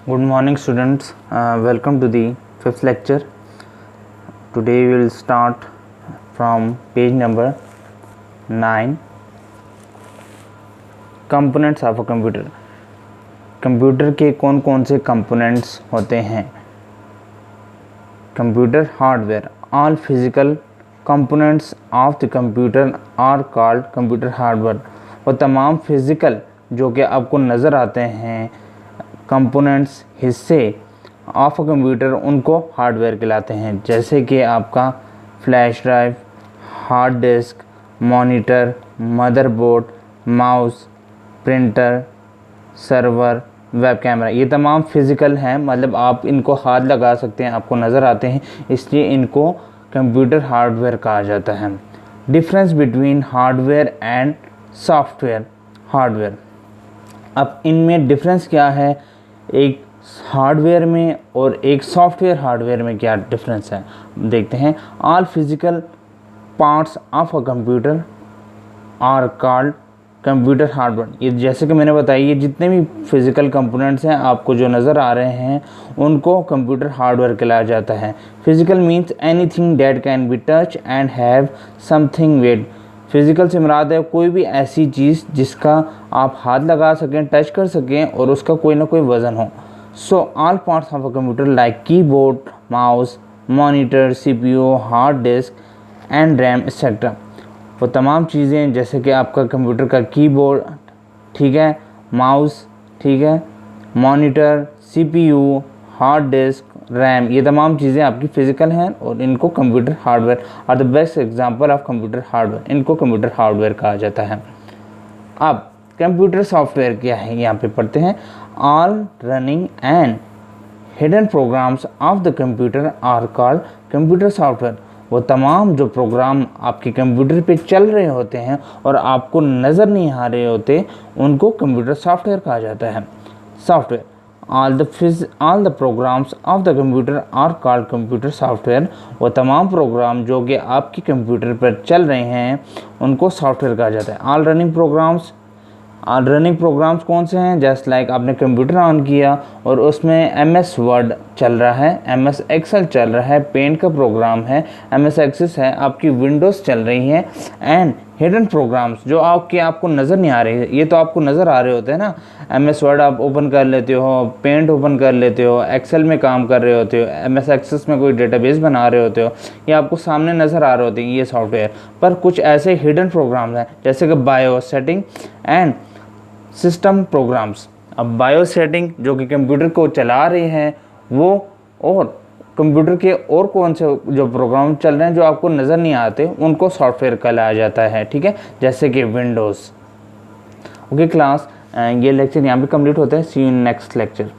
Good morning, students. Welcome to the fifth lecture. Today we will start from page number 9. Components of a computer. Computer के कौन कौन से components होते हैं? Computer hardware. All physical components of the computer are called computer hardware. और तमाम physical जो कि आपको नज़र आते हैं कंपोनेंट्स, हिस्से ऑफ अ कंप्यूटर, उनको हार्डवेयर कहलाते हैं. जैसे कि आपका flash drive, hard disk, monitor, motherboard, mouse, printer, server, web camera. ये तमाम फिज़िकल हैं, मतलब आप इनको हाथ लगा सकते हैं, आपको नज़र आते हैं, इसलिए इनको कंप्यूटर हार्डवेयर कहा जाता है. Difference between hardware and software hardware. अब इनमें डिफरेंस क्या है, एक हार्डवेयर में और एक सॉफ्टवेयर हार्डवेयर में क्या डिफरेंस है, देखते हैं. All physical parts of a computer are called computer hardware. ये जैसे कि मैंने बताया, ये जितने भी फिजिकल कंपोनेंट्स हैं आपको जो नज़र आ रहे हैं उनको कंप्यूटर हार्डवेयर कहलाया जाता है. Physical means anything that can be touch and have something weight. Physical से मुराद है कोई भी ऐसी चीज़ जिसका आप हाथ लगा सकें, टच कर सकें और उसका कोई ना कोई वज़न हो. So all parts of a computer like keyboard, mouse, monitor, CPU, hard disc and RAM etcetera. वो तमाम चीज़ें जैसे कि आपका कंप्यूटर का कीबोर्ड, ठीक है, माउस, ठीक है, monitor, CPU, hard disk, RAM, ये तमाम चीज़ें आपकी फ़िज़िकल हैं और इनको computer hardware are the best example of computer hardware. इनको कंप्यूटर हार्डवेयर कहा जाता है. अब कंप्यूटर सॉफ्टवेयर क्या है, यहाँ पे पढ़ते हैं. All running and hidden programs of the computer are called computer software. वो तमाम जो प्रोग्राम आपके कंप्यूटर पे चल रहे होते हैं और आपको नज़र नहीं आ रहे होते, उनको कंप्यूटर सॉफ्टवेयर कहा जाता है. Software. All the programs of the computer are called computer software. वो तमाम प्रोग्राम जो कि आपके कंप्यूटर पर चल रहे हैं उनको सॉफ्टवेयर कहा जाता है. ऑल रनिंग प्रोग्राम्स कौन से हैं, जस्ट लाइक आपने कंप्यूटर ऑन किया और उसमें MS वर्ड चल रहा है, MS एक्सेल चल रहा है, पेंट का प्रोग्राम है, MS एक्सेस है, आपकी विंडोज़ चल रही है. एंड हिडन प्रोग्राम्स जो आपको नज़र नहीं आ रही है, ये तो आपको नज़र आ रहे होते हैं ना. MS वर्ड आप ओपन कर लेते हो, पेंट ओपन कर लेते हो, एक्सेल में काम कर रहे होते हो, MS एक्सेस में कोई डेटाबेस बना रहे होते हो, ये आपको सामने नज़र आ रहे होते हैं ये सॉफ्टवेयर. पर कुछ ऐसे हिडन प्रोग्राम्स हैं जैसे कि bio setting and system programs. अब बायो सेटिंग जो कि कंप्यूटर को चला रहे हैं वो, और कंप्यूटर के और कौन से जो प्रोग्राम चल रहे हैं जो आपको नज़र नहीं आते उनको सॉफ्टवेयर कहलाया जाता है, ठीक है, जैसे कि विंडोज़. ओके क्लास, ये लेक्चर यहाँ पे कंप्लीट होता है. सी यू इन नेक्स्ट लेक्चर.